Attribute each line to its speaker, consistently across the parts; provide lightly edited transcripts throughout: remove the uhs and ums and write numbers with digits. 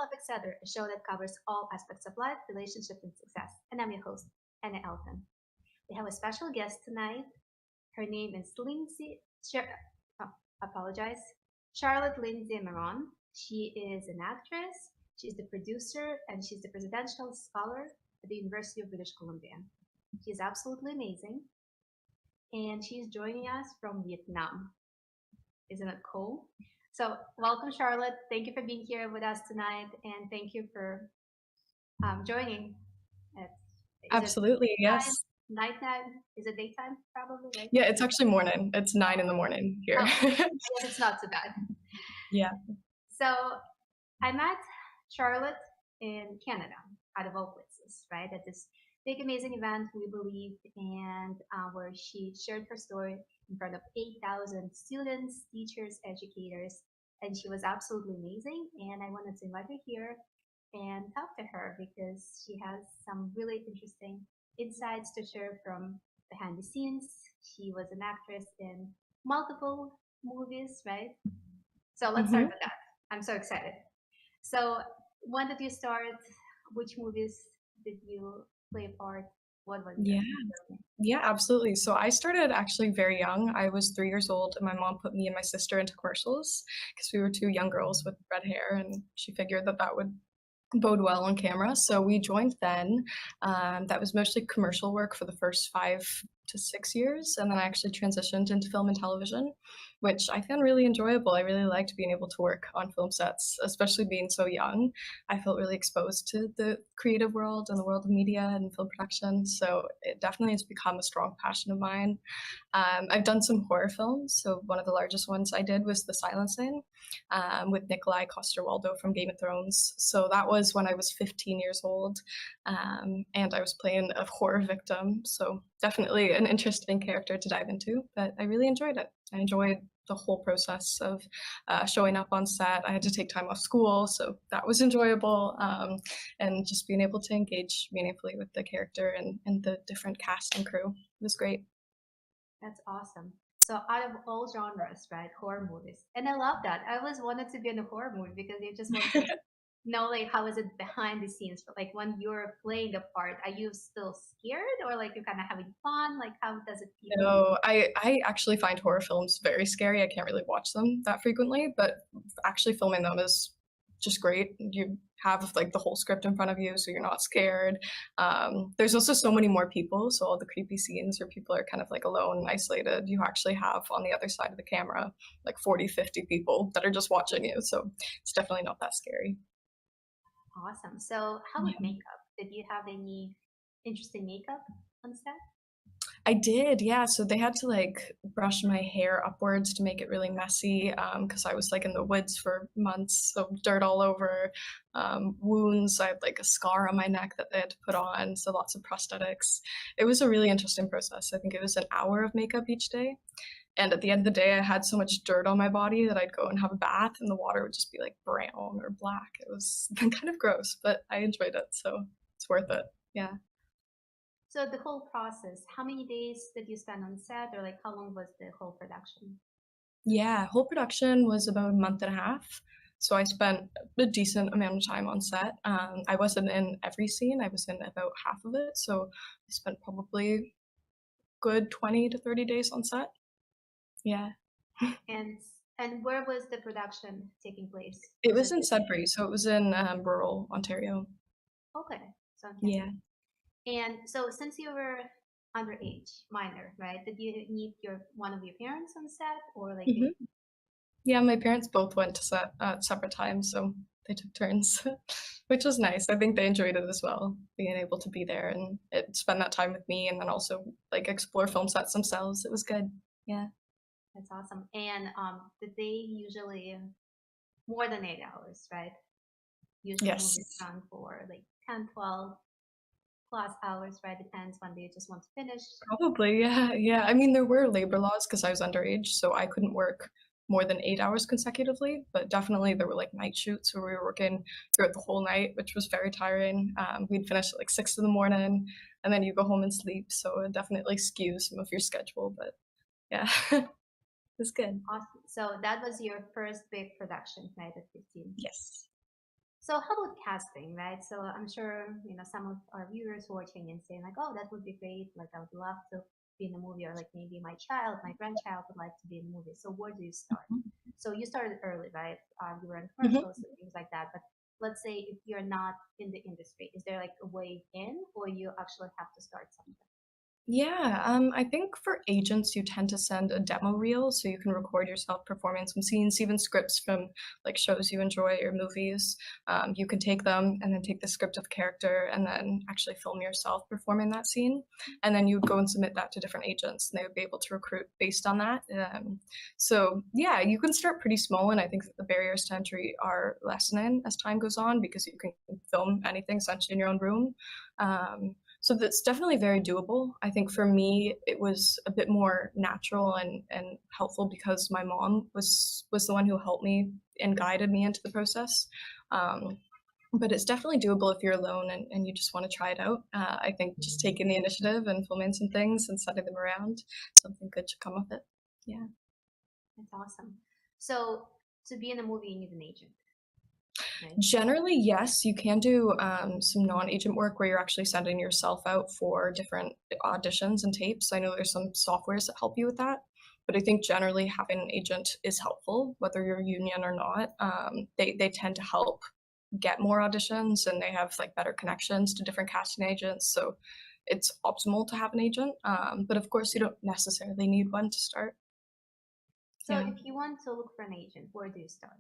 Speaker 1: Love Etc., a show that covers all aspects of life, relationship, and success. And I'm your host, Anna Elton. We have a special guest tonight. Her name is oh, apologize, Charlotte Lindsay Marron. She is an actress, she's the producer, and she's the presidential scholar at the University of British Columbia. She's absolutely amazing, and she's joining us from Vietnam. Isn't it cool? So, welcome, Charlotte. Thank you for being here with us tonight, and thank you for joining. Is it
Speaker 2: Absolutely,
Speaker 1: time,
Speaker 2: yes.
Speaker 1: nighttime? Is it daytime? Probably, right?
Speaker 2: Yeah, it's actually morning. It's 9 in the morning here.
Speaker 1: Oh, I guess it's not too bad.
Speaker 2: Yeah.
Speaker 1: So, I met Charlotte in Canada, out of all places, right? At this big, amazing event, we believe, and where she shared her story in front of 8,000 students, teachers, educators, and she was absolutely amazing. And I wanted to invite her here and talk to her because she has some really interesting insights to share from behind the scenes. She was an actress in multiple movies, right? So let's start
Speaker 2: hmm
Speaker 1: with that. I'm so excited. So, when did you start? Which movies did you play a part? What was your
Speaker 2: Yeah.
Speaker 1: journey?
Speaker 2: Yeah, absolutely. So I started actually very young. I was 3 years old, and my mom put me and my sister into commercials because we were two young girls with red hair, and she figured that that would bode well on camera. So we joined then. That was mostly commercial work for the first 5 to 6 years. And then I actually transitioned into film and television, which I found really enjoyable. I really liked being able to work on film sets, especially being so young. I felt really exposed to the creative world and the world of media and film production. So it definitely has become a strong passion of mine. I've done some horror films. So one of the largest ones I did was The Silencing with Nikolai Coster-Waldau from Game of Thrones. So that was when I was 15 years old, and I was playing a horror victim. So definitely an interesting character to dive into, but I really enjoyed it. I enjoyed the whole process of showing up on set. I had to take time off school, so that was enjoyable, and just being able to engage meaningfully with the character and the different cast and crew was great.
Speaker 1: That's awesome. So, out of all genres, right, horror movies, and I love that. I always wanted to be in a horror movie because you just want to know, like, how is it behind the scenes? Like, when you're playing the part, are you still scared or like you're kind of having fun? Like, how does it feel?
Speaker 2: No, I actually find horror films very scary. I can't really watch them that frequently, but actually filming them is just great. You have like the whole script in front of you, so you're not scared. There's also so many more people, so all the creepy scenes where people are kind of like alone and isolated, you actually have on the other side of the camera like 40, 50 people that are just watching you. So it's definitely not that scary.
Speaker 1: Awesome. So, how about
Speaker 2: Yeah.
Speaker 1: makeup? Did you have any interesting makeup on set?
Speaker 2: I did, yeah. So they had to like brush my hair upwards to make it really messy because I was like in the woods for months, so dirt all over, wounds. I had like a scar on my neck that they had to put on, so lots of prosthetics. It was a really interesting process. I think it was an hour of makeup each day. And at the end of the day, I had so much dirt on my body that I'd go and have a bath and the water would just be like brown or black. It was kind of gross, but I enjoyed it, so it's worth it. Yeah.
Speaker 1: So the whole process, how many days did you spend on set, or like how long was the whole production?
Speaker 2: Yeah, whole production was about a month and a half. So I spent a decent amount of time on set. I wasn't in every scene, I was in about half of it. So I spent probably good 20 to 30 days on set. Yeah.
Speaker 1: And and where was the production taking place?
Speaker 2: It
Speaker 1: Was
Speaker 2: was
Speaker 1: it
Speaker 2: in Sudbury, so it was in rural Ontario.
Speaker 1: okay? So in Canada.
Speaker 2: Yeah.
Speaker 1: And so since you were underage, minor, right? Did you meet your one of your parents on set, or like did
Speaker 2: hmm Yeah, my parents both went to set at separate times, so they took turns, which was nice. I think they enjoyed it as well, being able to be there and spend that time with me, and then also like explore film sets themselves. It was good. Yeah.
Speaker 1: that's awesome. And did they usually more than 8 hours, right? Usually movies
Speaker 2: Yes.
Speaker 1: run for like 10, 12 plus hours, right? Depends when they just want to finish.
Speaker 2: Probably, yeah, yeah. I mean, there were labor laws because I was underage, so I couldn't work more than 8 hours consecutively. But definitely, there were like night shoots where we were working throughout the whole night, which was very tiring. We'd finish at like 6 in the morning, and then you go home and sleep. So it definitely skews some of your schedule. But yeah, it's good.
Speaker 1: Awesome. So that was your first big production, right, at 15.
Speaker 2: Yes.
Speaker 1: So how about casting, right? So I'm sure, some of our viewers watching and saying like, oh, that would be great. Like I would love to be in a movie, or like maybe my child, my grandchild would like to be in a movie. So where do you start? So you started early, right? You were in
Speaker 2: Mhm.
Speaker 1: commercials and things like that. But let's say if you're not in the industry, is there like a way in, or you actually have to start something?
Speaker 2: Yeah, I think for agents, you tend to send a demo reel so you can record yourself performing some scenes, even scripts from like shows you enjoy or movies. You can take them and then take the script of the character and then actually film yourself performing that scene. And then you would go and submit that to different agents and they would be able to recruit based on that. So, yeah, you can start pretty small. And I think that the barriers to entry are lessening as time goes on because you can film anything essentially in your own room. So that's definitely very doable. I think for me, it was a bit more natural and helpful because my mom was the one who helped me and guided me into the process. Um, but it's definitely doable if you're alone and you just want to try it out. I think just taking the initiative and filming some things and sending them around, something good should come of it. Yeah.
Speaker 1: That's awesome. So to be in a movie, you need an agent, right?
Speaker 2: Generally, yes, you can do some non-agent work where you're actually sending yourself out for different auditions and tapes. I know there's some softwares that help you with that, but I think generally having an agent is helpful, whether you're union or not. They tend to help get more auditions and they have like better connections to different casting agents. So it's optimal to have an agent, but of course you don't necessarily need one to start.
Speaker 1: So
Speaker 2: Yeah.
Speaker 1: if you want to look for an agent, where do you start?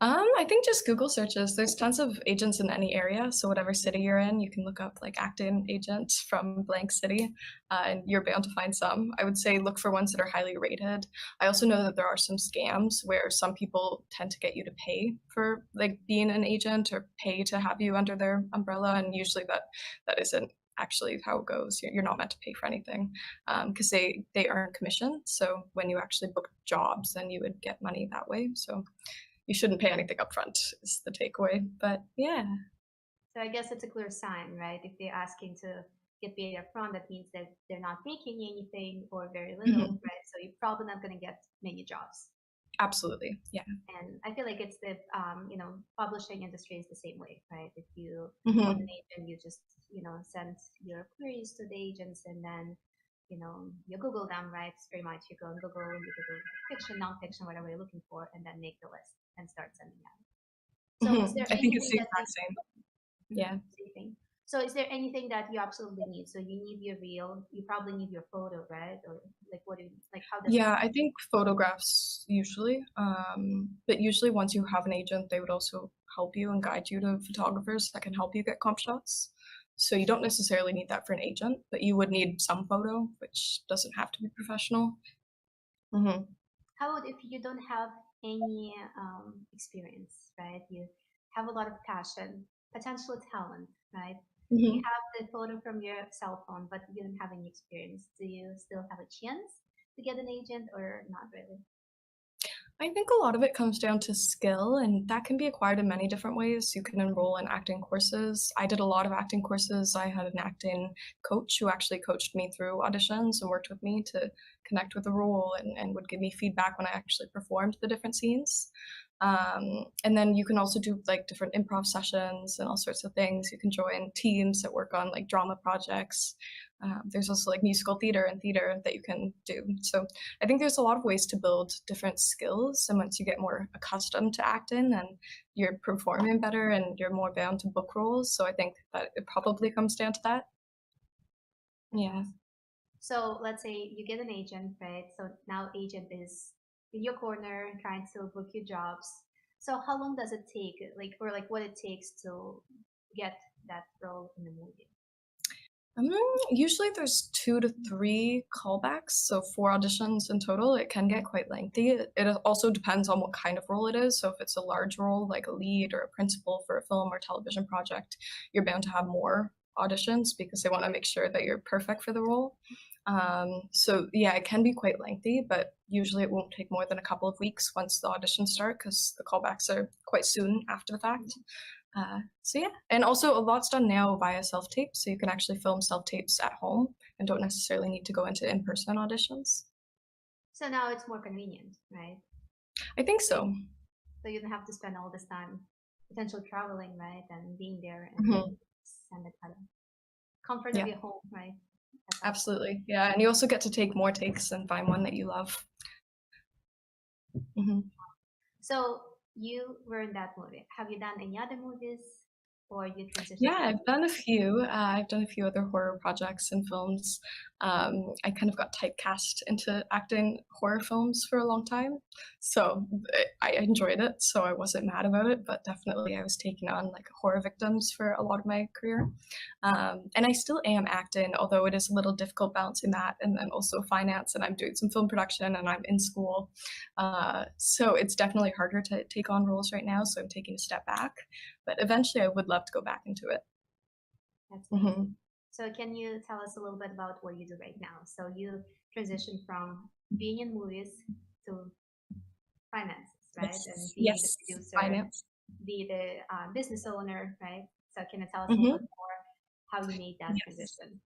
Speaker 2: I think just Google searches. There's tons of agents in any area. So whatever city you're in, you can look up like acting agent from blank city, and you're bound to find some. I would say look for ones that are highly rated. I also know that there are some scams where some people tend to get you to pay for like being an agent or pay to have you under their umbrella, and usually that isn't actually how it goes. You're not meant to pay for anything because they earn commission. So when you actually book jobs, then you would get money that way. So you shouldn't pay anything up front is the takeaway. But yeah.
Speaker 1: So I guess it's a clear sign, right? If they're asking to get paid up front, that means that they're not making anything or very little,
Speaker 2: Mhm.
Speaker 1: right? So you're probably not going to get many jobs.
Speaker 2: Absolutely. Yeah.
Speaker 1: And I feel like it's the publishing industry is the same way, right? If you want an
Speaker 2: Mhm.
Speaker 1: agent, you just send your queries to the agents, and then you Google them, right? It's pretty much you go and Google and you Google like fiction, nonfiction, whatever you're looking for, and then make the list and start sending out. So is
Speaker 2: Mhm.
Speaker 1: there
Speaker 2: I think it's
Speaker 1: anything
Speaker 2: the
Speaker 1: that you
Speaker 2: exact same.
Speaker 1: Mhm.
Speaker 2: Yeah.
Speaker 1: Same thing. So is there anything that you absolutely need? So you need your reel, you probably need your photo, right? Or like what do you like how does it
Speaker 2: Yeah,
Speaker 1: work?
Speaker 2: I think photographs usually. But usually once you have an agent, they would also help you and guide you to photographers that can help you get comp shots. So you don't necessarily need that for an agent, but you would need some photo, which doesn't have to be professional. Hmm.
Speaker 1: How about if you don't have any experience, right? You have a lot of passion, potential talent, right? You
Speaker 2: Hmm.
Speaker 1: have the photo from your cell phone, but you don't have any experience. Do you still have a chance to get an agent or not really?
Speaker 2: I think a lot of it comes down to skill, and that can be acquired in many different ways. You can enroll in acting courses. I did a lot of acting courses. I had an acting coach who actually coached me through auditions and worked with me to connect with the role and would give me feedback when I actually performed the different scenes. And then you can also do like different improv sessions and all sorts of things. You can join teams that work on like drama projects. There's also like musical theater and theater that you can do. So I think there's a lot of ways to build different skills. And once you get more accustomed to acting, then you're performing better and you're more bound to book roles. So I think that it probably comes down to that.
Speaker 1: That's
Speaker 2: Yeah.
Speaker 1: awesome. So let's say you get an agent, right? So now agent is in your corner trying to book you jobs. So how long does it take, like, or like what it takes to get that role in the movie?
Speaker 2: Um, Usually there's 2 to 3 callbacks, so 4 auditions in total. It can get quite lengthy. It also depends on what kind of role it is. So if it's a large role, like a lead or a principal for a film or television project, you're bound to have more auditions because they want to make sure that you're perfect for the role. So yeah, it can be quite lengthy, but usually it won't take more than a couple of weeks once the auditions start because the callbacks are quite soon after the fact. So yeah, and also a lot's done now via self-tape, so you can actually film self-tapes at home and don't necessarily need to go into in-person auditions.
Speaker 1: So now it's more convenient, right?
Speaker 2: I think
Speaker 1: So you,
Speaker 2: so.
Speaker 1: so you don't have to spend all this time. potential traveling, right? And being there and
Speaker 2: Hmm.
Speaker 1: send it out of comfort of
Speaker 2: Yeah,
Speaker 1: your home, right? At that point.
Speaker 2: absolutely. Yeah, and you also get to take more takes and find one that you love. Hmm.
Speaker 1: So you were in that movie. Have you done any other movies or you transitioned
Speaker 2: Yeah,
Speaker 1: to
Speaker 2: I've done a few. I've done a few other horror projects and films. I kind of got typecast into acting horror films for a long time, so I enjoyed it. So I wasn't mad about it, but definitely I was taking on like horror victims for a lot of my career. And I still am acting, although it is a little difficult balancing that and then also finance. And I'm doing some film production and I'm in school, so it's definitely harder to take on roles right now. So I'm taking a step back, but eventually I would love to go back into it.
Speaker 1: that's amazing.
Speaker 2: Hmm.
Speaker 1: So can you tell us a little bit about what you do right now? So you transitioned from being in movies to finances, right? And
Speaker 2: Yes,
Speaker 1: being the
Speaker 2: yes,
Speaker 1: producer,
Speaker 2: finance.
Speaker 1: be the business owner, right? So can you tell us a little
Speaker 2: Hmm.
Speaker 1: bit more how you made that
Speaker 2: Yes.
Speaker 1: transition?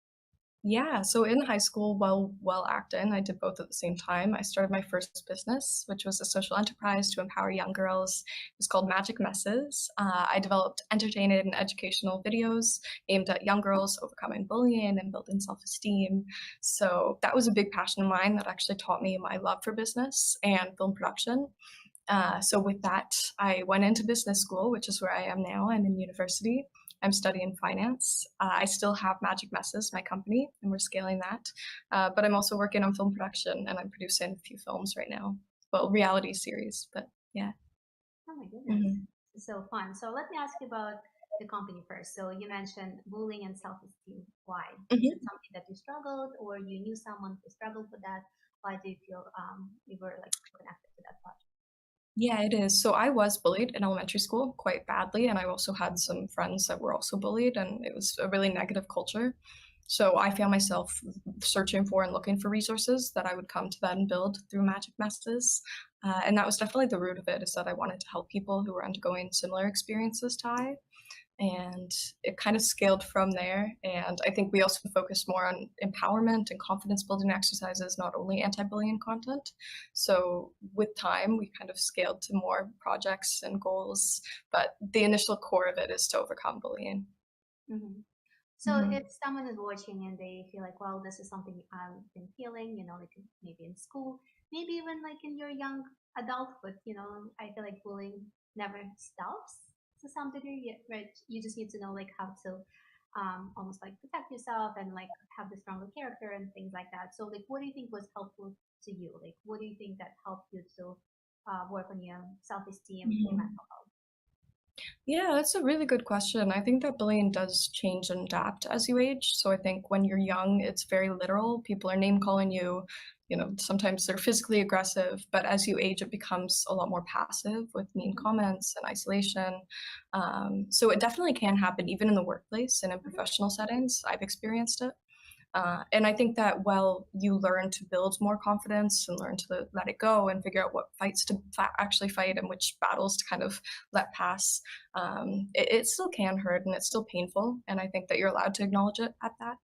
Speaker 2: Yeah, so in high school, while acting, I did both at the same time. I started my first business, which was a social enterprise to empower young girls. It was called Magic Messes. I developed entertaining and educational videos aimed at young girls overcoming bullying and building self-esteem. So that was a big passion of mine that actually taught me my love for business and film production. So with that, I went into business school, which is where I am now. I'm in university. I'm studying finance. I still have Magic Messes, my company, and we're scaling that. But I'm also working on film production, and I'm producing a few films right now. Well, reality series, but yeah.
Speaker 1: Oh my goodness.
Speaker 2: Hmm.
Speaker 1: So fun. So let me ask you about the company first. So you mentioned bullying and self-esteem. Why? Is it
Speaker 2: Hmm.
Speaker 1: something that you struggled or you knew someone who struggled with that? Why do you feel you were like connected to that project?
Speaker 2: Yeah, it is. So I was bullied in elementary school quite badly, and I also had some friends that were also bullied, and it was a really negative culture. So I found myself searching for and looking for resources that I would come to then build through Magic Messes. And that was definitely the root of it, is that I wanted to help people who were undergoing similar experiences to I, and it kind of scaled from there. And I think we also focused more on empowerment and confidence building exercises, not only anti-bullying content. So with time we kind of scaled to more projects and goals, but the initial core of it is to overcome bullying.
Speaker 1: Hmm. So
Speaker 2: Hmm.
Speaker 1: if someone is watching and they feel like, well, this is something I've been feeling, like maybe in school, maybe even like in your young adulthood, I feel like bullying never stops to some degree, right? You just need to know like how to almost like protect yourself and like have the stronger character and things like that. So like, what do you think was helpful to you? Like, what do you think that helped you to work on your self-esteem, your
Speaker 2: Hmm.
Speaker 1: mental health?
Speaker 2: Yeah, that's a really good question. I think that bullying does change and adapt as you age. So I think when you're young, it's very literal. People are name calling you, sometimes they're physically aggressive, but as you age, it becomes a lot more passive with mean
Speaker 1: Hmm.
Speaker 2: comments and isolation. So it definitely can happen even in the workplace and in
Speaker 1: Hmm.
Speaker 2: professional settings. I've experienced it. And I think that while you learn to build more confidence and learn to let it go and figure out what fights to actually fight and which battles to kind of let pass, it still can hurt and it's still painful. And I think that you're allowed to acknowledge it at that.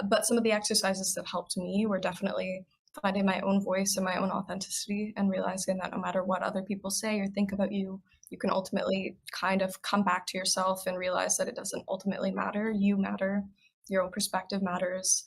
Speaker 2: But some of the exercises that helped me were definitely finding my own voice and my own authenticity and realizing that no matter what other people say or think about you, you can ultimately kind of come back to yourself and realize that it doesn't ultimately matter. You matter, your own perspective matters,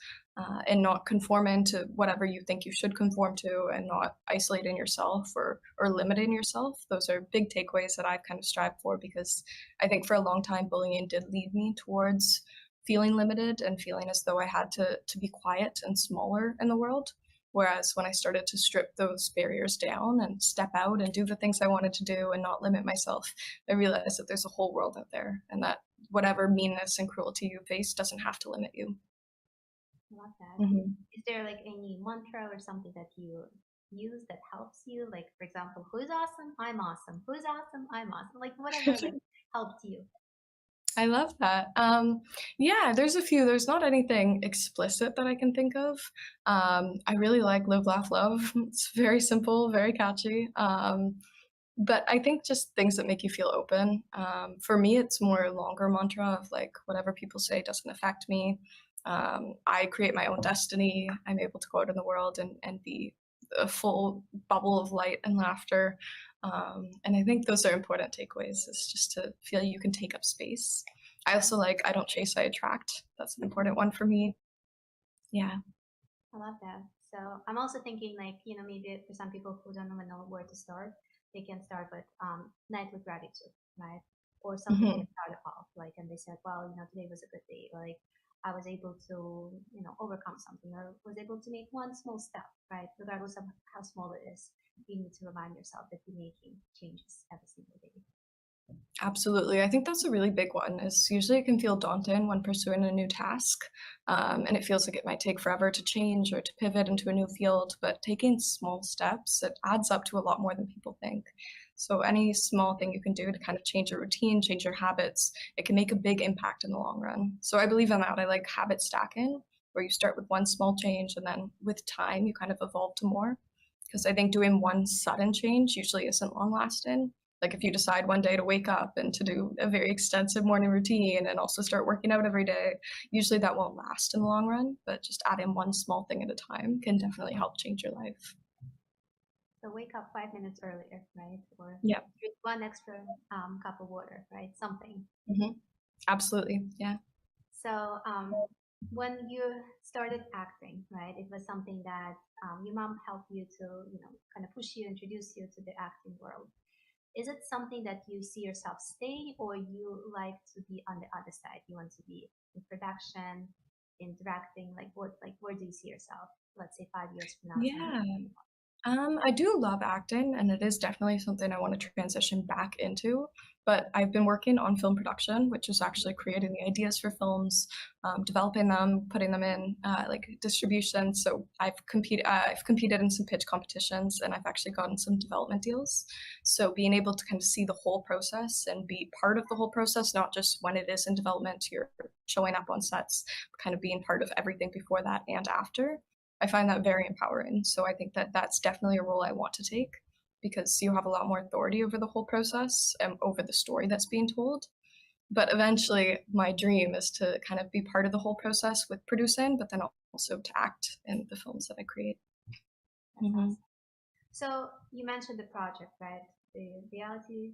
Speaker 2: and not conforming to whatever you think you should conform to and not isolating yourself or limiting yourself. Those are big takeaways that I've kind of strived for because I think for a long time bullying did lead me towards feeling limited and feeling as though I had to be quiet and smaller in the world. Whereas when I started to strip those barriers down and step out and do the things I wanted to do and not limit myself, I realized that there's a whole world out there and that whatever meanness and cruelty you face doesn't have to limit you.
Speaker 1: I love that.
Speaker 2: Hmm.
Speaker 1: Is there like any mantra or something that you use that helps you? Like, for example, who's awesome? I'm awesome. Who's awesome? I'm awesome. Like, whatever, like, helped you.
Speaker 2: I love that. Yeah, there's a few. There's not anything explicit that I can think of. I really like Live, Laugh, Love. It's very simple, very catchy. But I think just things that make you feel open. For me, it's more a longer mantra of like whatever people say doesn't affect me. I create my own destiny. I'm able to go out in the world and be a full bubble of light and laughter. And I think those are important takeaways, is just to feel you can take up space. I also I don't chase, I attract. That's an important one for me. Yeah.
Speaker 1: I love that. So I'm also thinking maybe for some people who don't even know where to start, they can start with nightly gratitude, right? Or something
Speaker 2: Hmm.
Speaker 1: they started off and they said, well, today was a good day. Like I was able to, overcome something or was able to make one small step, right? Regardless of how small it is, you need to remind yourself that you're making changes every single day.
Speaker 2: Absolutely. I think that's a really big one, is usually it can feel daunting when pursuing a new task. And it feels like it might take forever to change or to pivot into a new field, but taking small steps, it adds up to a lot more than people think. So any small thing you can do to kind of change your routine, change your habits, it can make a big impact in the long run. So I believe in that. I like habit stacking, where you start with one small change and then with time you kind of evolve to more. Because I think doing one sudden change usually isn't long lasting. Like if you decide one day to wake up and to do a very extensive morning routine and also start working out every day, usually that won't last in the long run, but just adding one small thing at a time can definitely help change your life.
Speaker 1: So wake up 5 minutes earlier, right? Or
Speaker 2: Yeah.
Speaker 1: drink one extra cup of water, right? Something.
Speaker 2: Mm-hmm. Absolutely. Yeah.
Speaker 1: So when you started acting, right, it was something that your mom helped you to, kind of push you, introduce you to the acting world. Is it something that you see yourself staying, or you like to be on the other side? You want to be in production, in directing, where do you see yourself? Let's say 5 years from now, 10 years
Speaker 2: Yeah.
Speaker 1: from now.
Speaker 2: I do love acting, and it is definitely something I want to transition back into. But I've been working on film production, which is actually creating the ideas for films, developing them, putting them in distribution. So I've competed in some pitch competitions, and I've actually gotten some development deals. So being able to kind of see the whole process and be part of the whole process, not just when it is in development, you're showing up on sets, kind of being part of everything before that and after. I find that very empowering. So I think that that's definitely a role I want to take, because you have a lot more authority over the whole process and over the story that's being told. But eventually, my dream is to kind of be part of the whole process with producing, but then also to act in the films that I create.
Speaker 1: That's awesome. So you mentioned the project, right? The reality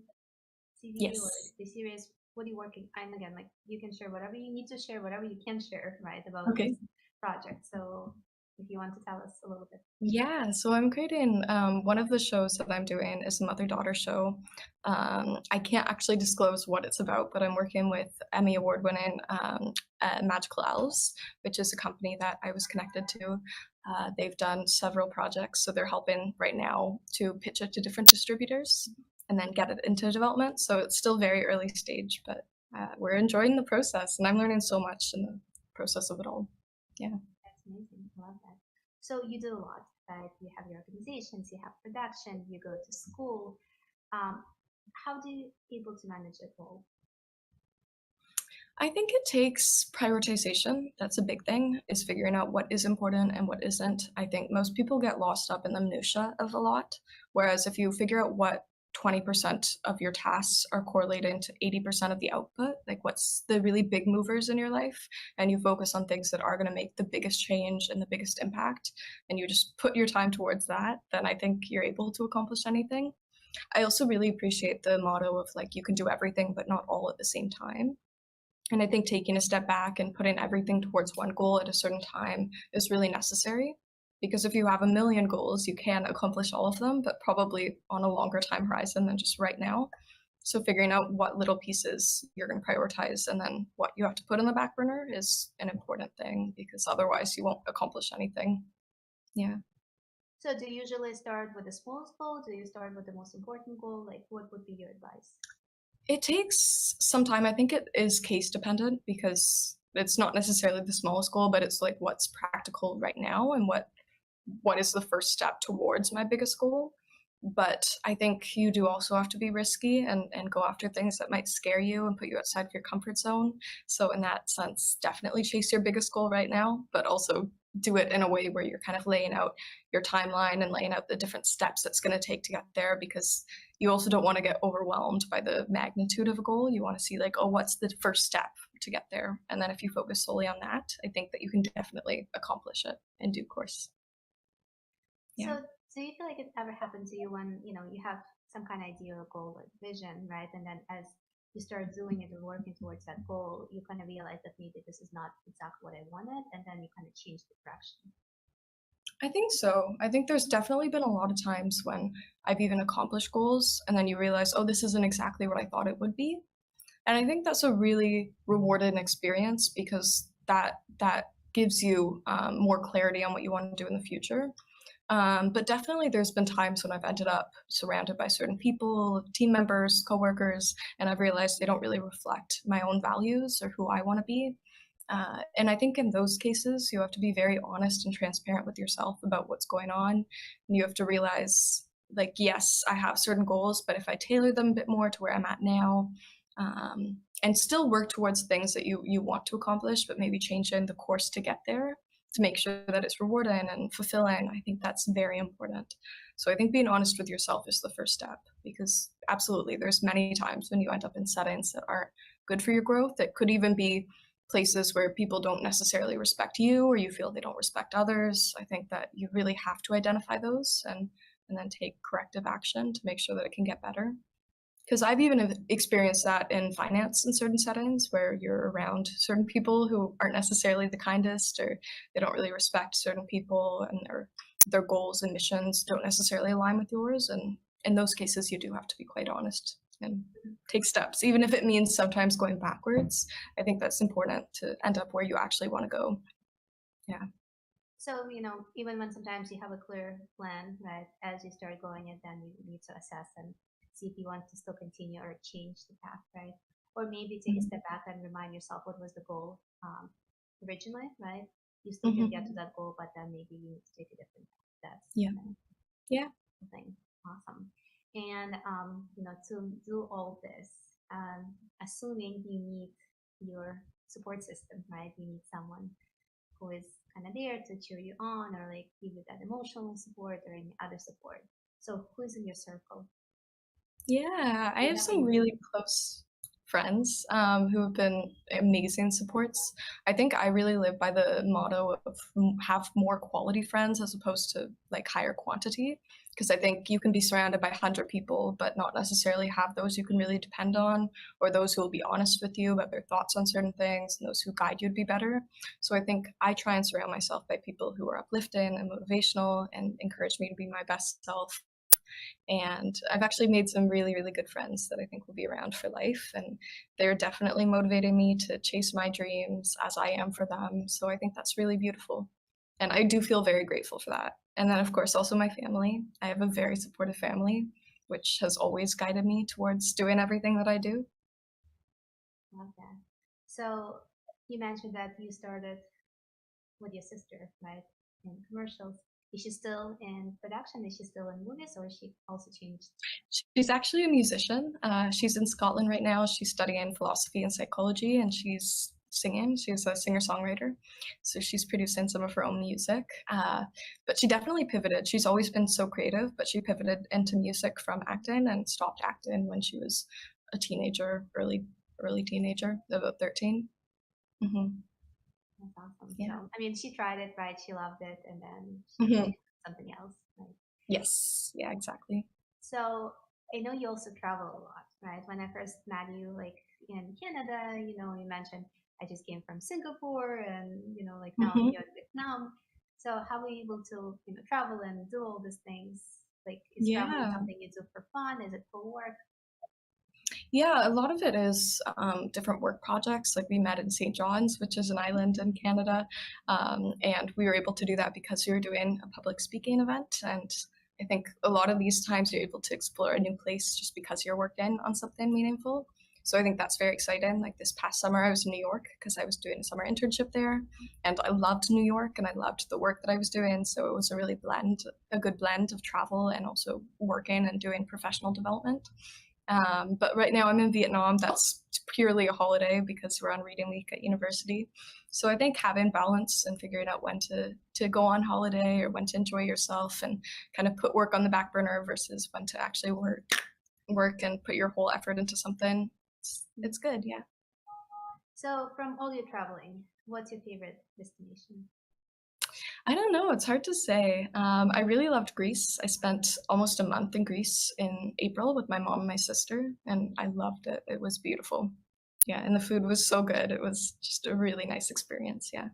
Speaker 1: TV or
Speaker 2: Yes.
Speaker 1: the series. What are you working? And again, you can share whatever you need to share, whatever you can share, right, about
Speaker 2: Okay.
Speaker 1: this project. So if you want to tell us a little bit.
Speaker 2: Yeah, so I'm creating one of the shows that I'm doing is a mother-daughter show. I can't actually disclose what it's about, but I'm working with Emmy Award winning Magical Elves, which is a company that I was connected to. They've done several projects, so they're helping right now to pitch it to different distributors and then get it into development. So it's still very early stage, but we're enjoying the process, and I'm learning so much in the process of it all. Yeah.
Speaker 1: That's amazing. I love that. So you do a lot, right? You have your organizations, you have production, you go to school. Um, how do you able to manage it all?
Speaker 2: I think it takes prioritization. That's a big thing, is figuring out what is important and what isn't. I think most people get lost up in the minutia of a lot. Whereas if you figure out what 20% of your tasks are correlating to 80% of the output, like what's the really big movers in your life, and you focus on things that are going to make the biggest change and the biggest impact, and you just put your time towards that, then I think you're able to accomplish anything. I also really appreciate the motto of you can do everything, but not all at the same time. And I think taking a step back and putting everything towards one goal at a certain time is really necessary. Because if you have a million goals, you can accomplish all of them, but probably on a longer time horizon than just right now. So figuring out what little pieces you're going to prioritize and then what you have to put in the back burner is an important thing, because otherwise you won't accomplish anything. Yeah.
Speaker 1: So do you usually start with the smallest goal? Do you start with the most important goal? What would be your advice?
Speaker 2: It takes some time. I think it is case dependent, because it's not necessarily the smallest goal, but it's what's practical right now and what is the first step towards my biggest goal. But I think you do also have to be risky and go after things that might scare you and put you outside of your comfort zone. So in that sense, definitely chase your biggest goal right now, but also do it in a way where you're kind of laying out your timeline and laying out the different steps that's going to take to get there, because you also don't want to get overwhelmed by the magnitude of a goal. You want to see oh, what's the first step to get there? And then if you focus solely on that, I think that you can definitely accomplish it in due course. Yeah.
Speaker 1: So you feel like it ever happened to you when, you have some kind of idea or goal or vision, right? And then as you start doing it or working towards that goal, you kind of realize that maybe this is not exactly what I wanted, and then you kind of change the direction.
Speaker 2: I think so. I think there's definitely been a lot of times when I've even accomplished goals and then you realize, oh, this isn't exactly what I thought it would be. And I think that's a really rewarding experience because that gives you more clarity on what you want to do in the future. But definitely, there's been times when I've ended up surrounded by certain people, team members, coworkers, and I've realized they don't really reflect my own values or who I want to be. And I think in those cases, you have to be very honest and transparent with yourself about what's going on. And you have to realize, like, yes, I have certain goals, but if I tailor them a bit more to where I'm at now, and still work towards things that you want to accomplish, but maybe change in the course to get there to make sure that it's rewarding and fulfilling. I think that's very important. So I think being honest with yourself is the first step because absolutely, there's many times when you end up in settings that aren't good for your growth. It could even be places where people don't necessarily respect you or you feel they don't respect others. I think that you really have to identify those and then take corrective action to make sure that it can get better. Because I've even experienced that in finance in certain settings where you're around certain people who aren't necessarily the kindest or they don't really respect certain people and their goals and missions don't necessarily align with yours. And in those cases, you do have to be quite honest and take steps, even if it means sometimes going backwards. I think that's important to end up where you actually want to go. Yeah.
Speaker 1: So, even when sometimes you have a clear plan, right, as you start going it, then you need to assess and see if you want to still continue or change the path, right? Or maybe take a
Speaker 2: Mhm.
Speaker 1: step back and remind yourself what was the goal originally, right? You still can get to
Speaker 2: Mhm.
Speaker 1: that goal, but then maybe you need to take a different path. That's
Speaker 2: Yeah. Yeah.
Speaker 1: something awesome. And, to do all this, assuming you need your support system, right? You need someone who is kind of there to cheer you on or like give you that emotional support or any other support. So who's in your circle?
Speaker 2: Yeah, I
Speaker 1: Do you
Speaker 2: have
Speaker 1: have
Speaker 2: some
Speaker 1: any?
Speaker 2: really close friends who have been amazing supports. I think I really live by the motto of have more quality friends as opposed to like higher quantity. Because I think you can be surrounded by 100 people, but not necessarily have those you can really depend on, or those who will be honest with you about their thoughts on certain things, and those who guide you to be better. So I think I try and surround myself by people who are uplifting and motivational and encourage me to be my best self and I've actually made some really, really good friends that I think will be around for life. And they're definitely motivating me to chase my dreams as I am for them. So I think that's really beautiful. And I do feel very grateful for that. And then, of course, also my family. I have a very supportive family, which has always guided me towards doing everything that I do.
Speaker 1: Love that. So you mentioned that you started with your sister, right? In commercials. Is she still in production? Is she still in movies, or is she also changed?
Speaker 2: She's actually a musician. She's in Scotland right now. She's studying philosophy and psychology, and she's singing. She's a singer-songwriter, so she's producing some of her own music. But she definitely pivoted. She's always been so creative, but she pivoted into music from acting and stopped acting when she was a teenager, early teenager, about 13. Hmm.
Speaker 1: That's awesome. So
Speaker 2: Yeah.
Speaker 1: I mean, she tried it, right? She loved it, and then she
Speaker 2: Hmm.
Speaker 1: changed to something else, right?
Speaker 2: Yes. Yeah. Exactly.
Speaker 1: So I know you also travel a lot, right? When I first met you, like in Canada, you mentioned I just came from Singapore, and like now I'm
Speaker 2: Hmm.
Speaker 1: here in Vietnam. So how are you able to, travel and do all these things? Like, is traveling
Speaker 2: Yeah.
Speaker 1: something you do for fun? Is it for work?
Speaker 2: Yeah, a lot of it is different work projects. Like we met in St. John's, which is an island in Canada, and we were able to do that because we were doing a public speaking event. And I think a lot of these times you're able to explore a new place just because you're working on something meaningful. So I think that's very exciting. Like this past summer, I was in New York because I was doing a summer internship there, and I loved New York and I loved the work that I was doing. So it was a good blend of travel and also working and doing professional development. But right now I'm in Vietnam. That's purely a holiday because we're on reading week at university. So I think having balance and figuring out when to go on holiday or when to enjoy yourself and kind of put work on the back burner versus when to actually work and put your whole effort into something. It's good, yeah.
Speaker 1: So from all your traveling, what's your favorite destination?
Speaker 2: I don't know, it's hard to say. I really loved Greece. I spent almost a month in Greece in April with my mom and my sister, and I loved it. It was beautiful. Yeah, and the food was so good. It was just a really nice experience, yeah.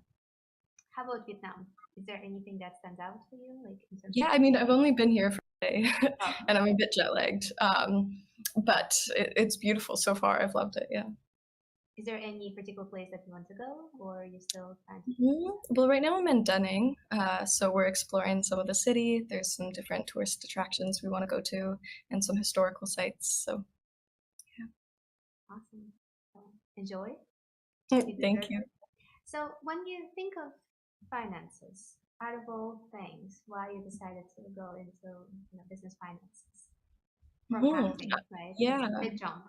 Speaker 1: How about Vietnam? Is there anything that stands out for you, like in terms of
Speaker 2: Yeah, I
Speaker 1: food?
Speaker 2: mean, I've only been here for a day,
Speaker 1: Oh,
Speaker 2: and I'm a bit jet lagged, but it's beautiful so far. I've loved it, yeah.
Speaker 1: is there any particular place that you want to go, or are you still trying to?
Speaker 2: Well, right now I'm in Dunning, so we're exploring some of the city. There's some different tourist attractions we want to go to, and some historical sites. So,
Speaker 1: Awesome. So enjoy. You
Speaker 2: thank
Speaker 1: deserve
Speaker 2: you.
Speaker 1: it. So when you think of finances, out of all things, why you decided to go into business finances from
Speaker 2: Mhm.
Speaker 1: acting, right? It's a
Speaker 2: Yeah,
Speaker 1: big jump.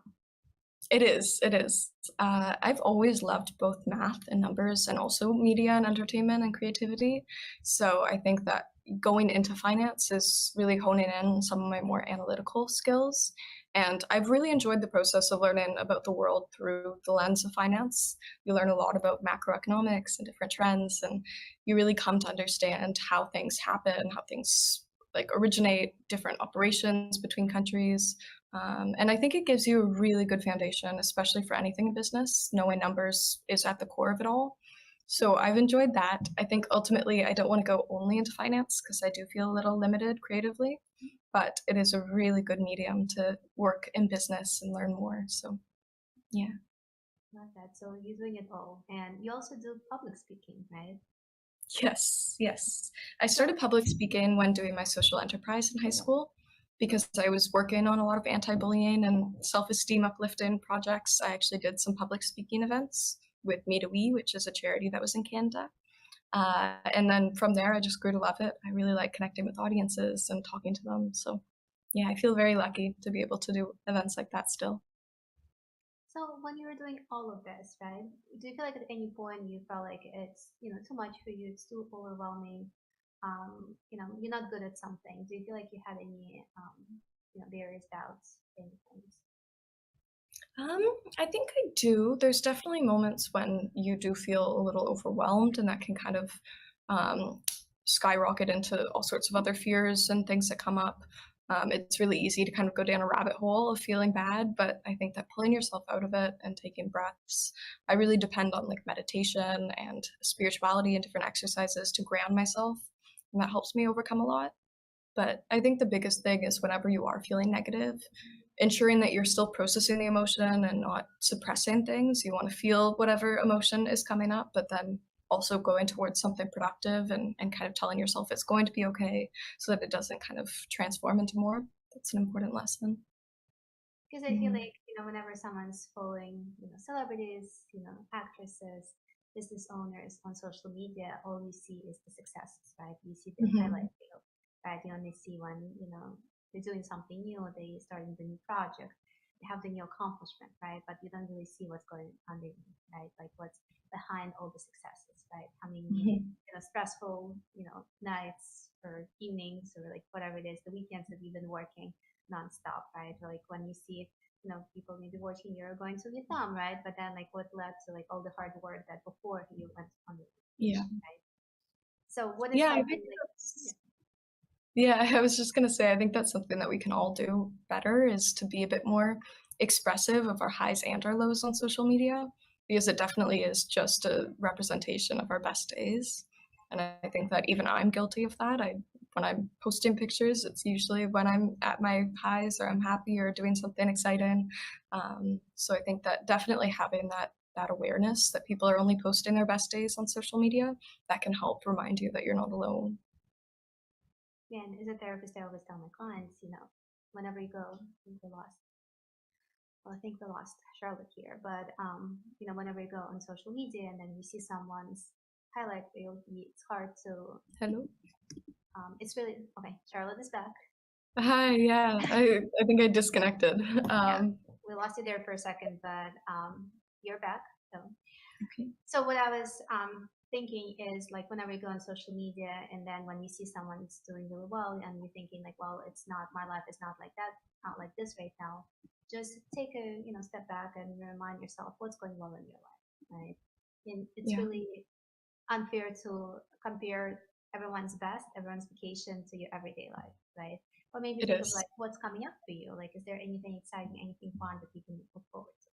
Speaker 2: it is. It is. I've always loved both math and numbers, and also media and entertainment and creativity. So I think that going into finance is really honing in on some of my more analytical skills. And I've really enjoyed the process of learning about the world through the lens of finance. You learn a lot about macroeconomics and different trends, and you really come to understand how things happen, how things like originate, different operations between countries, and I think it gives you a really good foundation, especially for anything in business. Knowing numbers is at the core of it all. So I've enjoyed that. I think ultimately I don't want to go only into finance because I do feel a little limited creatively, but it is a really good medium to work in business and learn more. So yeah.
Speaker 1: Love that. So you're doing it all, and you also do public speaking, right?
Speaker 2: Yes, yes. I
Speaker 1: So
Speaker 2: started public speaking when doing my social enterprise in high school because I was working on a lot of anti-bullying and self-esteem uplifting projects. I actually did some public speaking events with Me to We, which is a charity that was in Canada. And then from there, I just grew to love it. I really like connecting with audiences and talking to them. So yeah, I feel very lucky to be able to do events like that still.
Speaker 1: So when you were doing all of this, right, do you feel like at any point you felt like it's, too much for you, it's too overwhelming, you're not good at something? Do you feel like you had any, various doubts, any things?
Speaker 2: Um, I think I do. There's definitely moments when you do feel a little overwhelmed, and that can kind of um, skyrocket into all sorts of other fears and things that come up. It's really easy to kind of go down a rabbit hole of feeling bad, but I think that pulling yourself out of it and taking breaths, I really depend on like meditation and spirituality and different exercises to ground myself, and that helps me overcome a lot. But I think the biggest thing is whenever you are feeling negative, ensuring that you're still processing the emotion and not suppressing things. You want to feel whatever emotion is coming up, but then also going towards something productive and kind of telling yourself it's going to be okay so that it doesn't kind of transform into more. That's an important lesson.
Speaker 1: Because I feel
Speaker 2: Mhm.
Speaker 1: like, whenever someone's following, celebrities, actresses, business owners on social media, all you see is the successes, right? You see the highlight
Speaker 2: Mhm.
Speaker 1: reel, right? You only see when, they're doing something new, they starting the new project, they have the new accomplishment, right? But you don't really see what's going underneath, right? Like what's behind all the successes, right? How many,
Speaker 2: Mhm.
Speaker 1: stressful, nights or evenings or like whatever it is, the weekends that you've been working nonstop, right? Or like when you see, people maybe watching you're going to Vietnam, right? But then like what led to like all the hard work that before you went on the
Speaker 2: Yeah.
Speaker 1: vacation, right? So what is
Speaker 2: Yeah, I
Speaker 1: something
Speaker 2: think
Speaker 1: like,
Speaker 2: that's Yeah, I was just gonna say, I think that's something that we can all do better is to be a bit more expressive of our highs and our lows on social media because it definitely is just a representation of our best days. And I think that even I'm guilty of that. When I'm posting pictures, it's usually when I'm at my highs or I'm happy or doing something exciting. So I think that definitely having that awareness that people are only posting their best days on social media, that can help remind you that you're not alone.
Speaker 1: man, as a therapist, I always tell my clients, whenever you go, I think we lost, well, I think we lost Charlotte here, but, whenever you go on social media and then you see someone's highlight reel, it's hard to,
Speaker 2: Hello?
Speaker 1: it's really, okay, Charlotte is back.
Speaker 2: Hi, yeah. I think I disconnected.
Speaker 1: Yeah, we lost you there for a second, but you're back. So,
Speaker 2: Okay.
Speaker 1: so what I was thinking is like whenever you go on social media, and then when you see someone's doing really well, and you're thinking like, well, it's not my life is not like that, not like this right now. Just take a step back and remind yourself what's going well in your life, right? And it's
Speaker 2: Yeah.
Speaker 1: really unfair to compare everyone's best, everyone's vacation to your everyday life, right? Or maybe
Speaker 2: It
Speaker 1: think of
Speaker 2: is.
Speaker 1: like what's coming up for you. Like, is there anything exciting, anything fun that you can look forward to?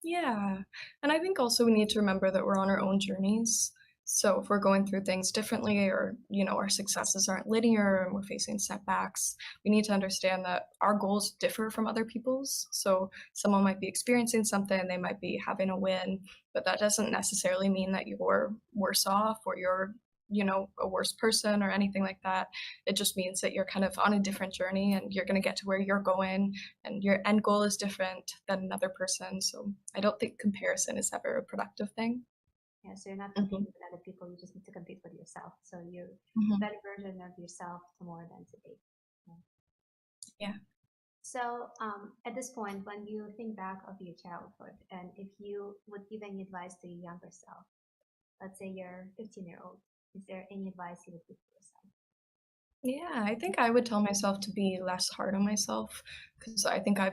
Speaker 2: Yeah. And I think also we need to remember that we're on our own journeys. So if we're going through things differently or, our successes aren't linear and we're facing setbacks, we need to understand that our goals differ from other people's. So someone might be experiencing something, they might be having a win, but that doesn't necessarily mean that you're worse off or you're, a worse person or anything like that. It just means that you're kind of on a different journey and you're going to get to where you're going and your end goal is different than another person. So I don't think comparison is ever a productive thing.
Speaker 1: Yeah, so you're not
Speaker 2: Hmm.
Speaker 1: competing with other people, you just need to compete with yourself. So you're a
Speaker 2: Hmm.
Speaker 1: better version of yourself tomorrow than today. Yeah.
Speaker 2: Yeah.
Speaker 1: So at this point, when you think back of your childhood, and if you would give any advice to your younger self, let's say you're 15-year-old, is there any advice you would give to yourself?
Speaker 2: Yeah, I think I would tell myself to be less hard on myself because I think I've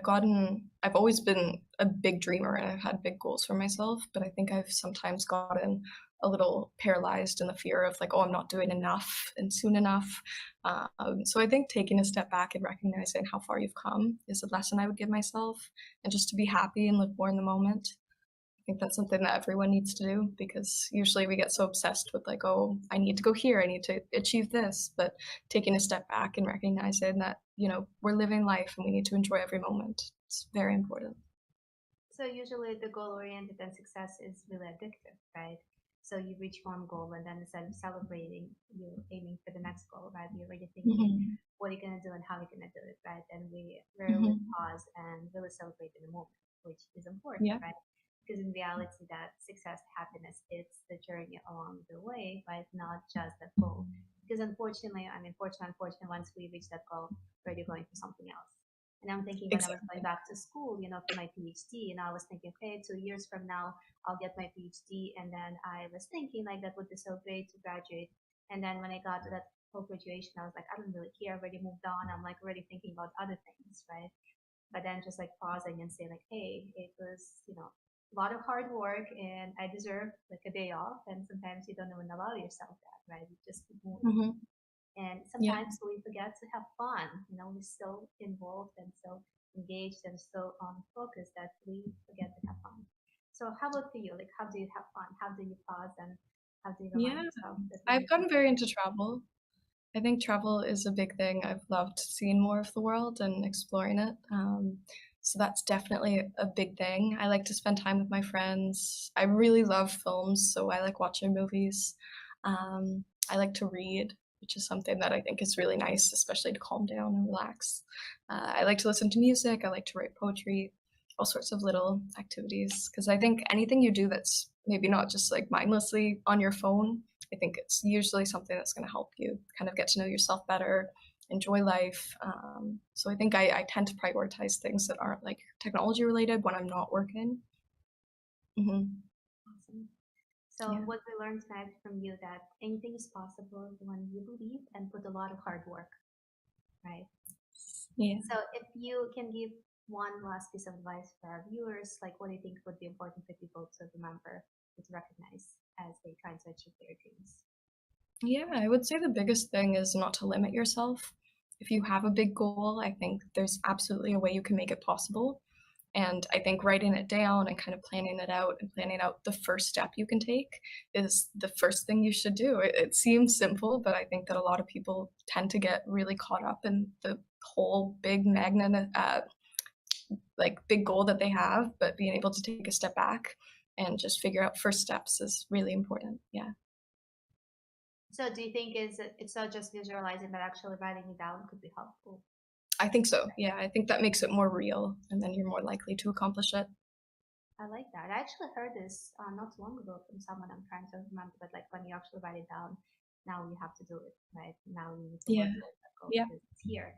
Speaker 2: always been a big dreamer and I've had big goals for myself, but I think I've sometimes gotten a little paralyzed in the fear of like, oh, I'm not doing enough and soon enough. So I think taking a step back and recognizing how far you've come is a lesson I would give myself, and just to be happy and live more in the moment. I think that's something that everyone needs to do because usually we get so obsessed with like, oh, I need to go here, I need to achieve this, but taking a step back and recognizing that, we're living life and we need to enjoy every moment. It's very important.
Speaker 1: So usually the goal oriented and success is really addictive, right? So you reach one goal and then instead of celebrating, you're aiming for the next goal, right? You're already thinking
Speaker 2: Hmm.
Speaker 1: what are you gonna do and how you're gonna do it, right? And we rarely
Speaker 2: Hmm.
Speaker 1: pause and really celebrate in the moment, which is important,
Speaker 2: Yeah,
Speaker 1: right? Because in reality that success, happiness, it's the journey along the way, right? Not just the goal. Because unfortunately, unfortunately, once we reach that goal, we're already going for something else. And I'm thinking when I was going
Speaker 2: exactly.
Speaker 1: back to school, for my PhD, I was thinking, okay, 2 years from now, I'll get my PhD. And then I was thinking like that would be so great to graduate. And then when I got to that whole graduation, I was like, I don't really care. I already moved on. I'm like already thinking about other things, right? But then just like pausing and say like, hey, it was, a lot of hard work and I deserve like a day off. And sometimes you don't even allow yourself that, right? You just keep moving.
Speaker 2: Hmm.
Speaker 1: And
Speaker 2: Yeah.
Speaker 1: sometimes we forget to have fun. We're so involved and so engaged and so focused that we forget to have fun. So how about for you? Like, how do you have fun? How do you pause and how do you remind
Speaker 2: Yeah.
Speaker 1: yourself that we
Speaker 2: I've
Speaker 1: need to
Speaker 2: gotten very into travel. I think travel is a big thing. I've loved seeing more of the world and exploring it. So that's definitely a big thing. I like to spend time with my friends. I really love films, so I like watching movies. I like to read, which is something that I think is really nice, especially to calm down and relax. I like to listen to music. I like to write poetry, all sorts of little activities. Because I think anything you do that's maybe not just like mindlessly on your phone, I think it's usually something that's going to help you kind of get to know yourself better, enjoy life. So I think I tend to prioritize things that aren't like technology related when I'm not working. Hmm.
Speaker 1: awesome. So
Speaker 2: Yeah.
Speaker 1: what we learned tonight from you that anything is possible when you believe and put a lot of hard work, right?
Speaker 2: Yeah.
Speaker 1: So if you can give one last piece of advice for our viewers, like what do you think would be important for people to remember, to recognize as they try to achieve their dreams?
Speaker 2: Yeah, I would say the biggest thing is not to limit yourself. If you have a big goal, I think there's absolutely a way you can make it possible. And I think writing it down and kind of planning it out and planning out the first step you can take is the first thing you should do. It seems simple, but I think that a lot of people tend to get really caught up in the whole big magnet, like big goal that they have, but being able to take a step back and just figure out first steps is really important. Yeah.
Speaker 1: So do you think it's not just visualizing, but actually writing it down could be helpful?
Speaker 2: I think so. Yeah, I think that makes it more real, and then you're more likely to accomplish it.
Speaker 1: I like that. I actually heard this not too long ago from someone I'm trying to remember, but like when you actually write it down, now you have to do it, right? Now you need to
Speaker 2: Yeah.
Speaker 1: work towards that goal
Speaker 2: Yeah.
Speaker 1: because it's here.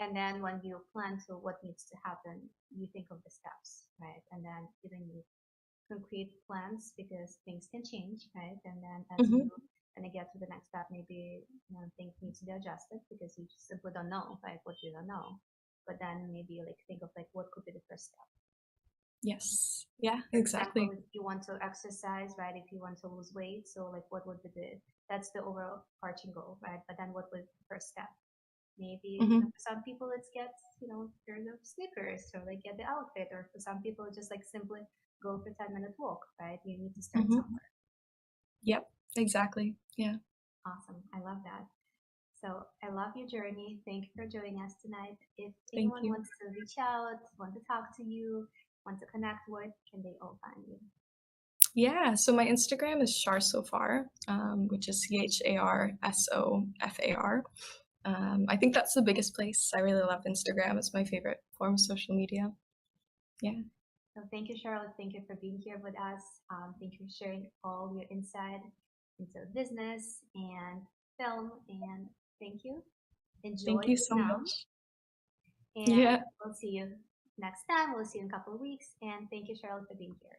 Speaker 1: And then when you plan to what needs to happen, you think of the steps, right? And then giving you concrete plans because things can change, right? And then as
Speaker 2: Hmm.
Speaker 1: you kind of get to the next step, maybe things need to be adjusted because you just simply don't know, right? What you don't know. But then maybe like think of like what could be the first step.
Speaker 2: Yes. Yeah,
Speaker 1: For example,
Speaker 2: exactly.
Speaker 1: if you want to exercise, right? If you want to lose weight, so like what would be the that's the overarching goal, right? But then what was the first step? Maybe
Speaker 2: Mm-hmm.
Speaker 1: for some people it's get pair of sneakers or like get the outfit, or for some people just like simply go for 10-minute walk, right? You need to start
Speaker 2: Mm-hmm.
Speaker 1: somewhere.
Speaker 2: Yep, exactly. Yeah.
Speaker 1: Awesome. I love that. So I love your journey. Thank you for joining us tonight. If
Speaker 2: Thank
Speaker 1: anyone
Speaker 2: you.
Speaker 1: wants to reach out, want to talk to you, want to connect, where can they all find you?
Speaker 2: Yeah, so my Instagram is charsofar, which is CHARSOFAR. I think that's the biggest place. I really love Instagram. It's my favorite form of social media. Yeah.
Speaker 1: So thank you, Charlotte. Thank you for being here with us. Thank you for sharing all your insight into business and film. And thank you. Enjoy
Speaker 2: Thank you so
Speaker 1: Vietnam.
Speaker 2: much.
Speaker 1: And
Speaker 2: Yeah.
Speaker 1: we'll see you next time. We'll see you in a couple of weeks. And thank you, Charlotte, for being here.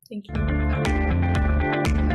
Speaker 2: Thank you.